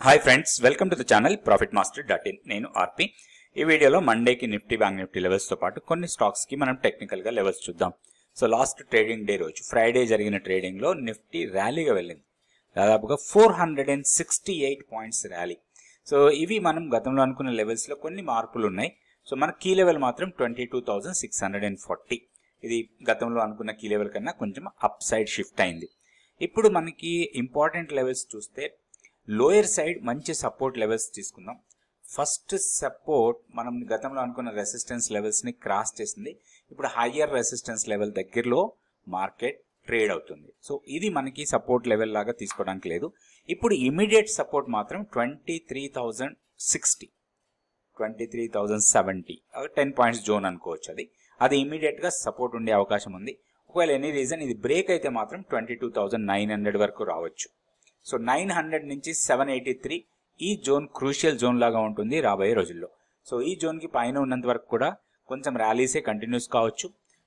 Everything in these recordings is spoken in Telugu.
Hi friends, welcome to the channel profitmaster.in. నేను ఆర్పి. ఈ వీడియోలో మండేకి నిఫ్టీ బ్యాంక్ నిఫ్టీ లెవెల్స్ తో పాటు కొన్ని స్టాక్స్ కి మనం టెక్నికల్ గా లెవెల్స్ చూద్దాం. సో లాస్ట్ ట్రేడింగ్ డే రోజు ఫ్రైడే జరిగిన ట్రేడింగ్ లో నిఫ్టీ ర్యాలీగా వెళ్ళింది. దాదాపుగా 468 పాయింట్స్ ర్యాలీ. సో ఇవి మనం గతంలో అనుకున్న లెవెల్స్ లో కొన్ని మార్పులు ఉన్నాయి. సో మన కీ లెవెల్ మాత్రం 22,640. ఇది గతంలో అనుకున్న కీ లెవెల్ కన్నా కొంచెం అప్ సైడ్ షిఫ్ట్ అయింది. ఇప్పుడు మనకి ఇంపార్టెంట్ లెవెల్స్ చూస్తే లోయర్ సైడ్ మంచి సపోర్ట్ లెవెల్స్ తీసుకుందాం. ఫస్ట్ సపోర్ట్ మనం గతంలో అనుకున్న రెసిస్టెన్స్ లెవెల్స్ ని క్రాస్ చేసింది. ఇప్పుడు హయ్యర్ రెసిస్టెన్స్ లెవెల్ దగ్గరలో మార్కెట్ ట్రేడ్ అవుతుంది. సో ఇది మనకి సపోర్ట్ లెవెల్ లాగా తీసుకోవడానికి లేదు. ఇప్పుడు ఇమీడియట్ సపోర్ట్ మాత్రం 23,060, 23,070, 10 పాయింట్స్ జోన్ అనుకోవచ్చు. అది ఇమీడియట్ గా సపోర్ట్ ఉండే అవకాశం ఉంది. ఒకవేళ ఎనీ రీజన్ ఇది బ్రేక్ అయితే మాత్రం 22,900 వరకు రావచ్చు. సో 900 నుంచి 783 ఈ జోన్ క్రూషియల్ జోన్ లాగా ఉంటుంది రాబోయే రోజుల్లో. సో ఈ జోన్ కి పైన ఉన్నంత వరకు కూడా కొంచెం ర్యాలీసే కంటిన్యూస్ కావచ్చు.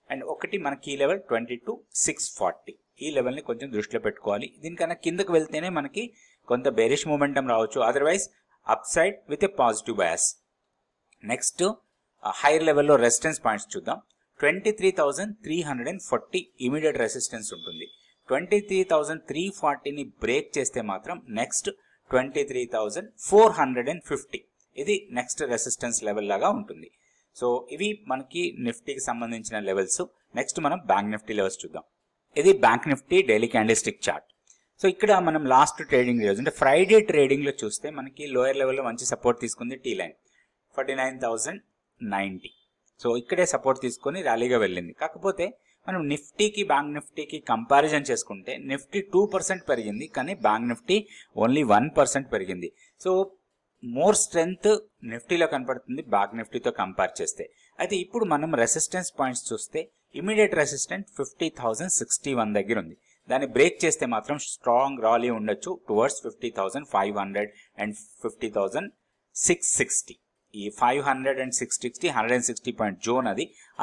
అండ్ ఒకటి మన కీ లెవెల్ 22,640, ఈ లెవెల్ ని కొంచెం దృష్టిలో పెట్టుకోవాలి. దీనికన్నా కిందకు వెళ్తేనే మనకి కొంత బేరిష్ మూమెంటం రావచ్చు. Otherwise up side with a positive bias. Next hire లెవెల్లో రెసిస్టెన్స్ పాయింట్స్ చూద్దాం. 23,340 ఇమీడియట్ రెసిస్టెన్స్ ఉంటుంది. 23,340ని బ్రేక్ చేస్తే మాత్రం నెక్స్ట్ 23,450 ఇది నెక్స్ట్ రెసిస్టెన్స్ లెవెల్ లాగా ఉంటుంది. సో ఇవి మనకి నిఫ్టీకి సంబంధించిన లెవెల్స్. నెక్స్ట్ మనం బ్యాంక్ నిఫ్టీ లెవెల్స్ చూద్దాం. ఇది bank Nifty daily candle stick chart. So ఇక్కడ మనం లాస్ట్ ట్రేడింగ్ రోజు అంటే ఫ్రైడే ట్రేడింగ్ లో చూస్తే మనకి లోయర్ లెవెల్లో మంచి సపోర్ట్ తీసుకుంది. Tea line 49,090. సో ఇక్కడే సపోర్ట్ తీసుకొని ర్యాలీగా వెళ్ళింది. కాకపోతే మనం నిఫ్టీకి బ్యాంక్ నిఫ్టీకి కంపారిజన్ చేసుకుంటే నిఫ్టీ 2% పెరిగింది, కానీ బ్యాంక్ నిఫ్టీ ఓన్లీ 1% పెరిగింది. సో మోర్ స్ట్రెంగ్త్ నిఫ్టీలో కనపడుతుంది బ్యాంక్ నిఫ్టీతో కంపేర్ చేస్తే. అయితే ఇప్పుడు మనం రెసిస్టెన్స్ పాయింట్స్ చూస్తే ఇమీడియట్ రెసిస్టెన్స్ 50,061 దగ్గర ఉంది. దాన్ని బ్రేక్ చేస్తే మాత్రం స్ట్రాంగ్ ర్యాలీ ఉండొచ్చు టువర్డ్స్ 50,500 అండ్ 50,660. ఈ 500 అండ్ 660 160 పాయింట్ జోన్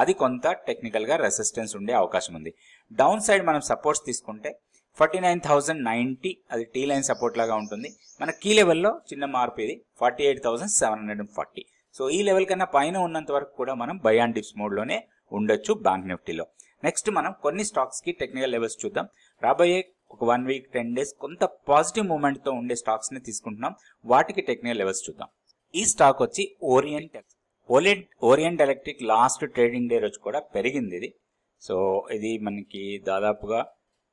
అది కొంత టెక్నికల్ గా రెసిస్టెన్స్ ఉండే అవకాశం ఉంది. డౌన్ సైడ్ మనం సపోర్ట్స్ తీసుకుంటే 49,090 అది టీ లైన్ సపోర్ట్ లాగా ఉంటుంది. మన కీ లెవెల్లో చిన్న మార్పు ఇది 48,740. సో ఈ లెవెల్ కన్నా పైన ఉన్నంత వరకు కూడా మనం బై అండ్ డిప్స్ మోడ్ లోనే ఉండొచ్చు బ్యాంక్ నిఫ్టీలో. నెక్స్ట్ మనం కొన్ని స్టాక్స్ కి టెక్నికల్ లెవెల్స్ చూద్దాం. రాబోయే ఒక 1 వీక్ 10 డేస్ కొంత పాజిటివ్ మూమెంట్ తో ఉండే స్టాక్స్ ని తీసుకుంటున్నాం. వాటికి టెక్నికల్ లెవెల్స్ చూద్దాం. ఈ స్టాక్ వచ్చి orient electric last trading day రోజు కూడా పెరిగింది ఇది. సో ఇది మనకి దాదాపుగా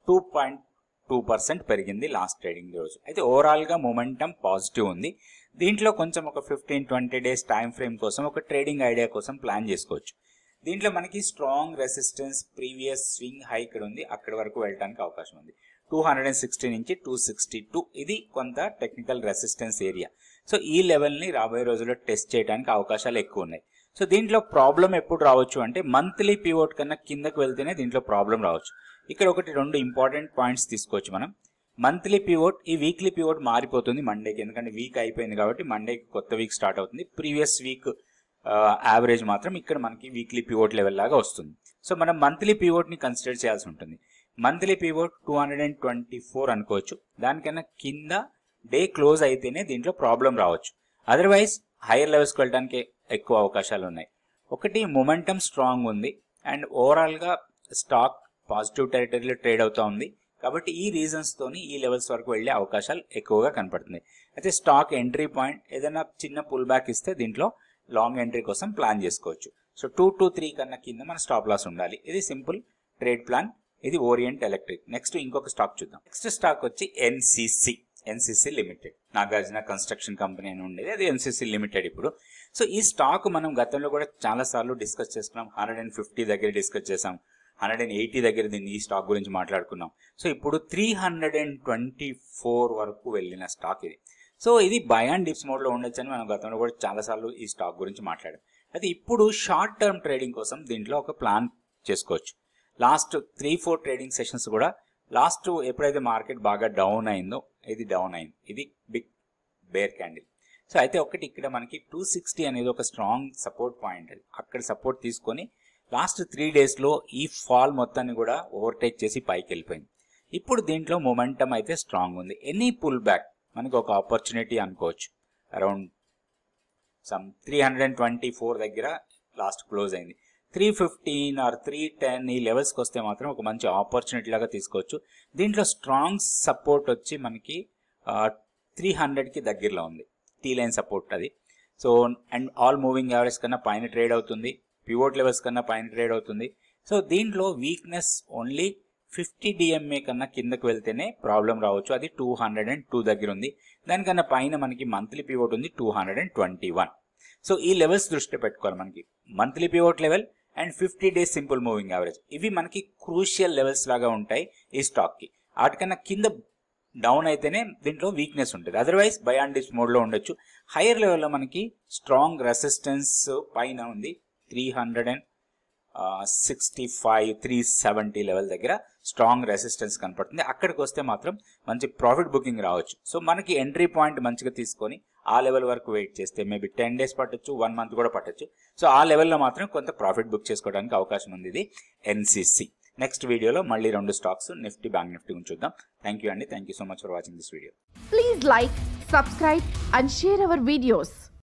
2.2% పెరిగింది లాస్ట్ ట్రేడింగ్ డే రోజు. అయితే ఓవరాల్ గా మొమెంటం పాజిటివ్ ఉంది. దీంట్లో కొంచెం ఒక 15-20 డేస్ టైం ఫ్రేమ్ కోసం ఒక ట్రేడింగ్ ఐడియా కోసం ప్లాన్ చేసుకోవచ్చు. దీంట్లో మనకి strong resistance previous swing high ఇక్కడ ఉంది, అక్కడి వరకు వెళ్ళడానికి అవకాశం ఉంది. 260 నుంచి 262 ఇది కొంత టెక్నికల్ రెసిస్టెన్స్ ఏరియా. సో ఈ లెవెల్ ని రాబోయే రోజుల్లో టెస్ట్ చేయడానికి అవకాశాలు ఎక్కువ ఉన్నాయి. సో దీంట్లో ప్రాబ్లం ఎప్పుడు రావచ్చు అంటే మంత్లీ పివోట్ కన్నా కిందకు వెళ్తేనే దీంట్లో ప్రాబ్లం రావచ్చు. ఇక్కడ ఒకటి 2 ఇంపార్టెంట్ పాయింట్స్ తీసుకోవచ్చు మనం. మంత్లీ పివోట్ ఈ వీక్లీ పివోట్ మారిపోతుంది మండేకి, ఎందుకంటే వీక్ అయిపోయింది కాబట్టి మండేకి కొత్త వీక్ స్టార్ట్ అవుతుంది. ప్రీవియస్ వీక్ యావరేజ్ మాత్రం ఇక్కడ మనకి వీక్లీ పివోట్ లెవెల్ లాగా వస్తుంది. సో మనం మంత్లీ పివోట్ ని కన్సిడర్ చేయాల్సి ఉంటుంది. మంత్లీ పివోట్ 224 అనుకోవచ్చు. దానికన్నా కింద డే క్లోజ్ అయితేనే దీంట్లో ప్రాబ్లం రావచ్చు. అదర్వైజ్ హైయర్ లెవెల్స్కి వెళ్ళడానికి ఎక్కువ అవకాశాలు ఉన్నాయి. ఒకటి మొమెంటం స్ట్రాంగ్ ఉంది అండ్ ఓవరాల్ గా స్టాక్ పాజిటివ్ టెరిటరీలో ట్రేడ్ అవుతా ఉంది. కాబట్టి ఈ రీజన్స్ తోని ఈ లెవెల్స్ వరకు వెళ్లే అవకాశాలు ఎక్కువగా కనపడుతున్నాయి. అయితే స్టాక్ ఎంట్రీ పాయింట్ ఏదైనా చిన్న పుల్ బ్యాక్ ఇస్తే దీంట్లో లాంగ్ ఎంట్రీ కోసం ప్లాన్ చేసుకోవచ్చు. సో 2 to 3 కన్నా కింద మన స్టాప్ లాస్ ఉండాలి. ఇది సింపుల్ ట్రేడ్ ప్లాన్. ఇది ఓరియంట్ ఎలక్ట్రిక్. నెక్స్ట్ ఇంకొక స్టాక్ చూద్దాం. నెక్స్ట్ స్టాక్ వచ్చి NCC limited. Nagarjuna construction company అని ఉండేది, అది ఎన్సిసి లిమిటెడ్ ఇప్పుడు. సో ఈ స్టాక్ మనం గతంలో కూడా చాలా సార్లు డిస్కస్ చేసుకున్నాం. 150 దగ్గర డిస్కస్ చేసాం, 180 దగ్గర ఈ స్టాక్ గురించి మాట్లాడుకున్నాం. సో ఇప్పుడు 324 వరకు వెళ్ళిన స్టాక్ ఇది. సో ఇది బై అండ్ డిప్స్ మోడ్ లో ఉండొచ్చు అని మనం గతంలో కూడా చాలా సార్లు ఈ స్టాక్ గురించి మాట్లాడాం. అయితే ఇప్పుడు షార్ట్ టర్మ్ ట్రేడింగ్ కోసం దీంట్లో ఒక ప్లాన్ చేసుకోవచ్చు. లాస్ట్ 3-4 ట్రేడింగ్ సెషన్స్ కూడా లాస్ట్ ఎప్పుడైతే మార్కెట్ బాగా డౌన్ అయిందో ఇది డౌన్ అయింది. ఇది బిగ్ బేర్ క్యాండిల్. సో అయితే ఒకటి ఇక్కడ మనకి 260 అనేది ఒక స్ట్రాంగ్ సపోర్ట్ పాయింట్. అది అక్కడ సపోర్ట్ తీసుకొని లాస్ట్ 3 డేస్ లో ఈ ఫాల్ మొత్తాన్ని కూడా ఓవర్టేక్ చేసి పైకి వెళ్ళిపోయింది. ఇప్పుడు దీంట్లో మొమెంటం అయితే స్ట్రాంగ్ ఉంది. ఎనీ పుల్ బ్యాక్ మనకి ఒక ఆపర్చునిటీ అనుకోవచ్చు. అరౌండ్ సమ్ 324 దగ్గర లాస్ట్ క్లోజ్ అయింది. 315 ఆర్ 310 ఈ లెవెల్స్కి వస్తే మాత్రం ఒక మంచి ఆపర్చునిటీ లాగా తీసుకోవచ్చు. దీంట్లో స్ట్రాంగ్ సపోర్ట్ వచ్చి మనకి 300కి దగ్గరలో ఉంది, టీ లైన్ సపోర్ట్ అది. So and all moving average కన్నా పైన ట్రేడ్ అవుతుంది, పివోట్ లెవెల్స్ కన్నా పైన ట్రేడ్ అవుతుంది. సో దీంట్లో వీక్నెస్ ఓన్లీ 50 DMA కన్నా కిందకు వెళ్తేనే ప్రాబ్లం రావచ్చు. అది 202 దగ్గర ఉంది. దానికన్నా పైన మనకి మంత్లీ పివోట్ ఉంది 221. సో ఈ లెవెల్స్ దృష్టిలో పెట్టుకోవాలి. మనకి monthly pivot level and 50 days simple moving average, ఇవి మనకి క్రూషియల్ లెవెల్స్ లాగా ఉంటాయి ఈ స్టాక్కి. వాటికన్నా కింద డౌన్ అయితేనే దీంట్లో వీక్నెస్ ఉంటుంది, అదర్వైజ్ బై అండ్ డిప్స్ మోడ్లో ఉండొచ్చు. హైయర్ లెవెల్లో మనకి స్ట్రాంగ్ రెసిస్టెన్స్ పైన ఉంది 365, 370 లెవెల్ దగ్గర స్ట్రాంగ్ రెసిస్టెన్స్ కనపడుతుంది. అక్కడికి వస్తే మాత్రం మంచి ప్రాఫిట్ బుకింగ్ రావచ్చు. సో మనకి ఎంట్రీ పాయింట్ మంచిగా తీసుకొని ఆ లెవెల్ వరకు వెయిట్ చేస్తే మేబీ 10 డేస్ పట్టొచ్చు, 1 మంత్ కూడా పట్టొచ్చు. సో ఆ లెవెల్లో మాత్రం కొంత ప్రాఫిట్ బుక్ చేసుకోవడానికి అవకాశం ఉంది. ఇది NCC. నెక్స్ట్ వీడియోలో మళ్ళీ 2 స్టాక్స్ నిఫ్టీ, బ్యాంక్ నిఫ్టీ గురించి చూద్దాం. థ్యాంక్ యూ అండి. Thank you so much for watching this video. Please like, subscribe and share our videos.